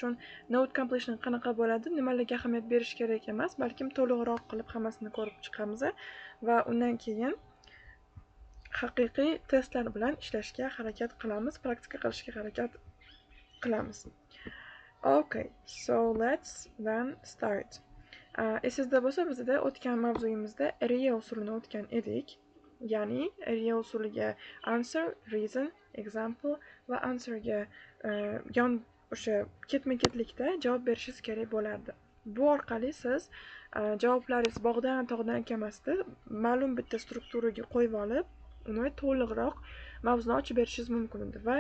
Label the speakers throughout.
Speaker 1: uchun note completion qanaqa bo'ladi, nimalarga ahamiyat berish kerak emas, balkim to'liqroq qilib hammasini ko'rib chiqamiz va undan keyin haqiqiy testlar bilan ishlashga harakat qilamiz, praktika qilishga harakat qilamiz. Okay, so let's then start. Esingizda bo'lsa, bizda o'tgan mavzuyimizda area usulini o'tgan edik. Ya'ni area usuliga answer, reason, example va answerga yon o'sha ketma-ketlikda javob berishingiz kerak bo'lardi. Bu orqali siz javoblaringiz bog'dan tog'dan kelmasdi, ma'lum bitta strukturaga qo'yib olib, uni to'liqroq mavzuni ochib berishingiz mumkin edi va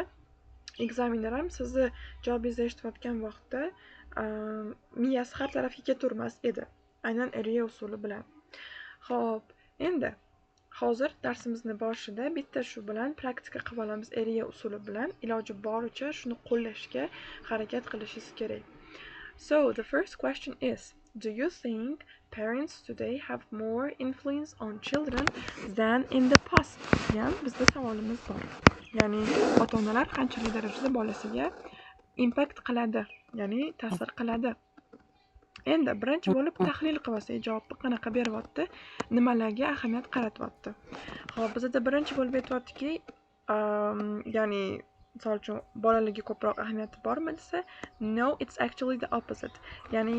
Speaker 1: ekzaminer ham sizni javobingizni eshitayotgan vaqtda miyasi har tarafga ketavermas edi, aynan area usuli bilan. Xo'p, endi hozir darsimizni boshida bitta shu bilan praktika qilib olamiz, area usuli bilan iloji boricha shuni qo'llashga harakat qilishingiz kerak. So the first question is, do you think parents today have more influence on children than in the past? Yani bizda savolimiz bor. Ya'ni ota-onalar qanchalik darajada bolasiga impact qiladi, ya'ni ta'sir qiladi. Endi birinchi bo'lib tahlil qilsak, javobni qanaqa beryapti, nimalarga ahamiyat qaratyapti. Xo'p, bizda birinchi bo'lib aytyaptiki, ya'ni misol uchun bolalarga ko'proq ahamiyati bormi desa, no, it's actually the opposite. Ya'ni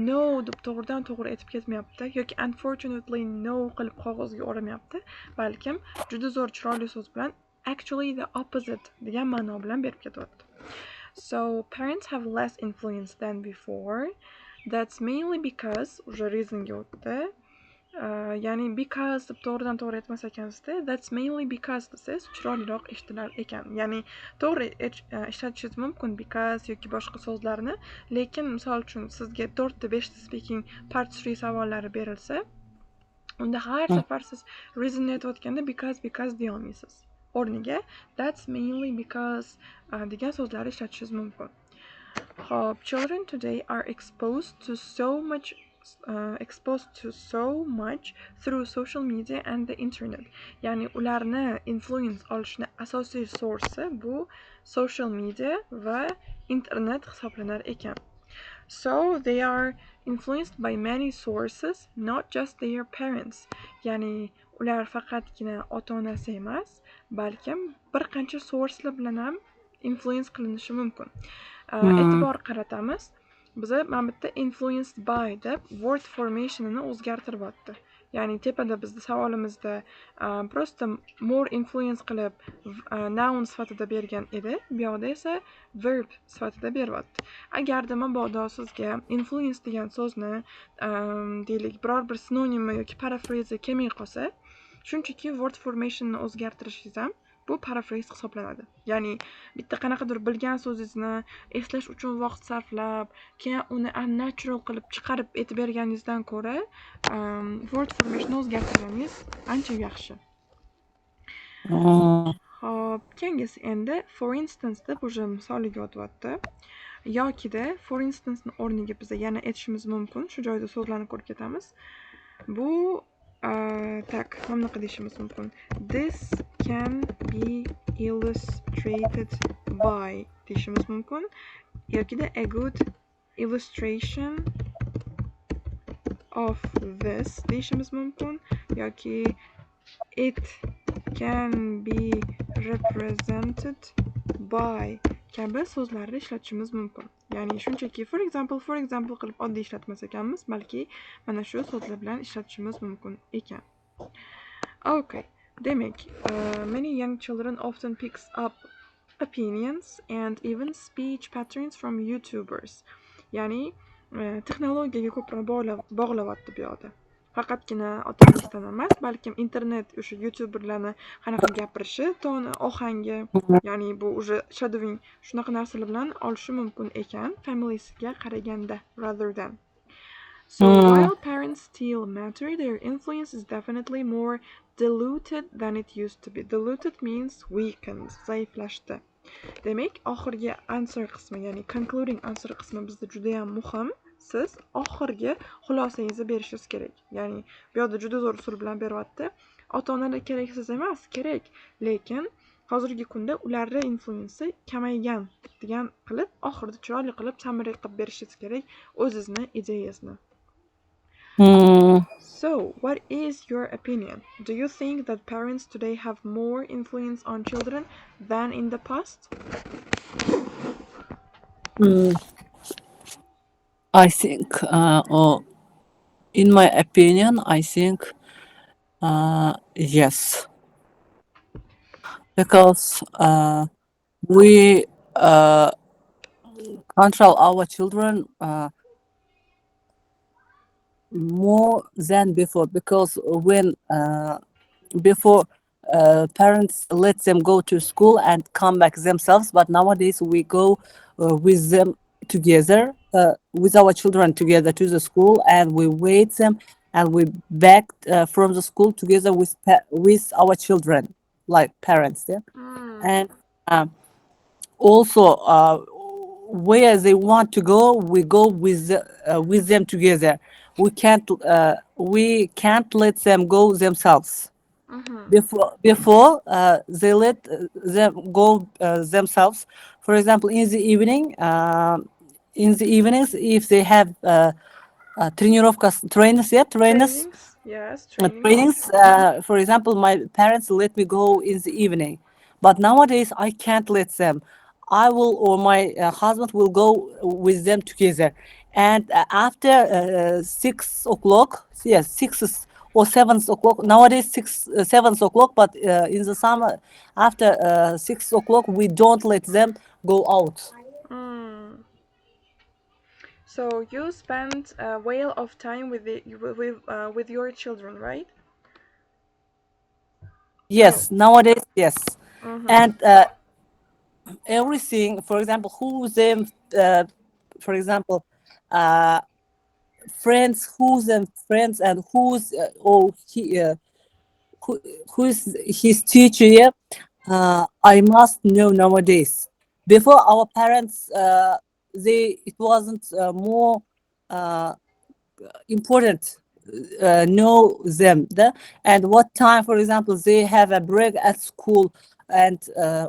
Speaker 1: no deb to'g'ridan to'g'ri aytib ketmayapti yoki unfortunately no qilib qog'ozga o'ramayapti, balkim juda zo'r chiroyli so'z bilan actually the opposite degan ma'no bilan berib ketyapti. So parents have less influence than before. That's mainly because уже reasonga o'tdi. Ya'ni because deb to'g'ridan to'g'ri aytmas ekansizda, that's mainly because desangiz chiroyliroq eshitilar ekan. Ya'ni to'g'ri ishlatishingiz mumkin because yoki boshqa so'zlarni, lekin misol uchun sizga 4 ta 5 ta speaking part 3 savollari berilsa, unda har safar siz reason aytayotganda because deya olmaysiz. O'rniga that's mainly because degan so'zlarni ishlatishingiz mumkin. Hope children today are exposed to so much through social media and the internet. Ya'ni ularni influence olishni asosiy source bu social media va internet hisoblanar ekan. So they are influenced by many sources, not just their parents. Ya'ni ular faqatgina ota-onasi emas, balkim bir qancha sourcelar bilan ham influence qilinishi mumkin. E'tibor qaratamiz. Biza mana bitta influenced by deb word formationini o'zgartiryapti. Ya'ni tepada bizda savolimizda просто more influence qilib noun sifatida bergan edi, bu yoqda esa verb sifatida beryapti. Agarda mabodo sizga influence degan so'zni deylik biror bir sinonimi yoki paraphrase kelmay qolsa, shunchaki word formationini o'zgartirishingiz ham bu paraphrase hisoblanadi. Ya'ni bitta qanaqadir bilgan so'zingizni eslash uchun vaqt sarflab, keyin uni unnatural qilib chiqarib aytib berganingizdan ko'ra, word formationni o'zgartirganingiz ancha yaxshi. Xo'p, keyingisi endi for instance deb o'sha misoliga o'tyapti. Yokida for instance ni o'rniga biz yana aytishimiz mumkin. Shu joyda so'zlarni ko'rib ketamiz. Bu tak, mana bunaqa deyishimiz mumkin. This can be illustrated by deyishimiz mumkin. Yokida a good illustration of this deyishimiz mumkin. Yoki it can be represented by kabi so'zlarni ishlatishimiz mumkin. Ya'ni shunchaki for example qilib oddiy ishlatmas ekanmiz, balki mana shu so'zlar bilan ishlatishimiz mumkin ekan. Okay, demak, many young children often picks up opinions and even speech patterns from YouTubers. Ya'ni texnologiyaga ko'proq bog'layapti bu yoqda. Faqatgina ota-onasidan emas, balkim internet o'sha YouTuberlarni qanaqa gapirishi, toni, ohangi, ya'ni bu o'sha shadowing shunaqa narsalar bilan olishi mumkin ekan, familiesiga qaraganda rather than. So while parents still matter, their influence is definitely more diluted than it used to be. Diluted means weakened, zaiflashdi. Demak, oxirgi answer qismi, ya'ni concluding answer qismi bizda juda ham muhim. Siz oxirgi xulosangizni berishingiz kerak. Ya'ni bu yerda juda zo'r usul bilan beryapti. Ota-onalar keraksiz emas, kerak, lekin hozirgi kunda ularni influensi kamaygan degan qilib oxirida chiroyli qilib summary qilib berishingiz kerak o'zizni ideyangizni. So, what is your opinion? Do you think that parents today have more influence on children than in the past?
Speaker 2: I think, or in my opinion, I think yes, because we control our children more than before. Because when before parents let them go to school and come back themselves, but nowadays we go with them together, with our children together to the school, and we wait them, and we back from the school together with our children, like parents. Yeah, and also where they want to go, we go with them together. We can't let them go themselves. Before they let them go themselves. For example, in the evenings, if they have trainers,
Speaker 1: Trainings, yes, trainings.
Speaker 2: trainings. For example, my parents let me go in the evening, but nowadays I can't let them. I will, or my husband will go with them together. And after 6 o'clock, yes, or 7 o'clock. Nowadays 7 o'clock, but in the summer after 6 o'clock, we don't let them go out.
Speaker 1: Mm. So you spend a whale of time with your children, right? So,
Speaker 2: Yes, nowadays, yes.
Speaker 1: mm-hmm.
Speaker 2: And everything, for example, for example, uh, friends, and who, who's his teacher. Yeah, I must know nowadays. Before, our parents, it wasn't more uh, important know them and what time, for example, they have a break at school, and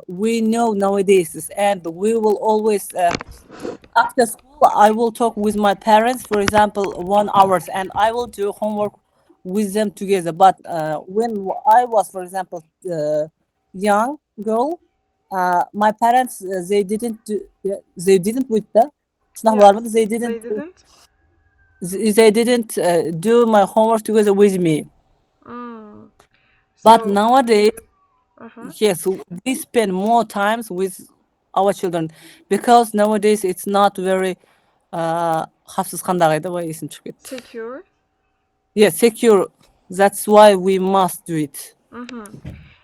Speaker 2: we know nowadays, and we will always after school I will talk with my parents, for example, 1 hour, and I will do homework with them together. But when I was, for example, young girl, my parents, they didn't with the
Speaker 1: Yes,
Speaker 2: they
Speaker 1: they
Speaker 2: didn't
Speaker 1: didn't.
Speaker 2: do my homework together with me.
Speaker 1: Mm.
Speaker 2: But
Speaker 1: So,
Speaker 2: nowadays,
Speaker 1: uh-huh.
Speaker 2: yes, we spend more times with our children, because nowadays it's not very xavfsiz qanday edi voy esim chiqib ketdi.
Speaker 1: Secure.
Speaker 2: Yeah, secure. That's why we must do it.
Speaker 1: Mm-hmm.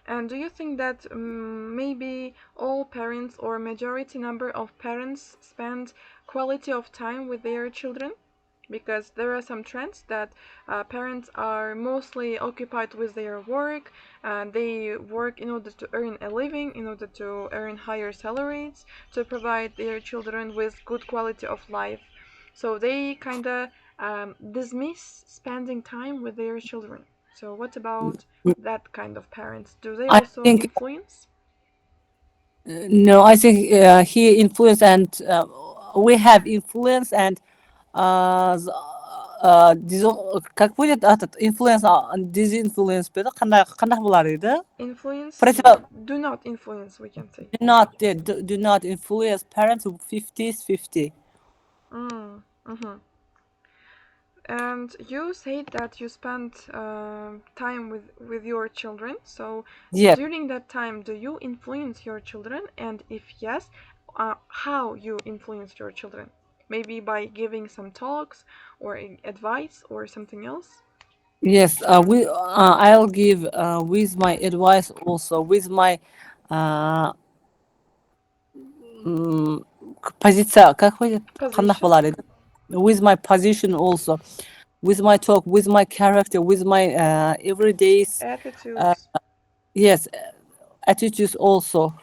Speaker 1: And do you think that maybe all parents or majority number of parents spend quality of time with their children? Because there are some trends that parents are mostly occupied with their work, and they work in order to earn a living, in order to earn higher salaries, to provide their children with good quality of life. So they kind of dismiss spending time with their children. So what about that kind of parents? Do they
Speaker 2: I
Speaker 1: also
Speaker 2: think
Speaker 1: influence?
Speaker 2: no, I think he influence, and we have influence, and как будет этот influence, disinfluence беді, қандай болар еді?
Speaker 1: Influence,
Speaker 2: Противо
Speaker 1: do not influence, we can say.
Speaker 2: do not influence parents 50-50.
Speaker 1: Mm, mm-hmm. And you said that you spent time with your children. So
Speaker 2: Yes,
Speaker 1: during that time, do you influence your children? And if yes, how you influence your children? Maybe by giving some talks or advice or something else?
Speaker 2: yes. I'll give with my advice, also with my uh, позиция, как будет, қандай
Speaker 1: Position,
Speaker 2: болар еді? With my position also, with my talk, with my character, with my everyday's
Speaker 1: attitudes.
Speaker 2: yes, attitudes also.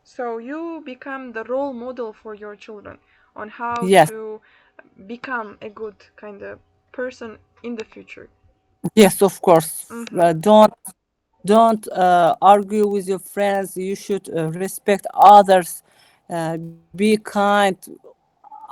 Speaker 1: So you become the role model for your children on how
Speaker 2: Yes,
Speaker 1: to become a good kind of person in the future.
Speaker 2: yes, of course.
Speaker 1: Mm-hmm.
Speaker 2: Don't. don't argue with your friends. You should respect others, be kind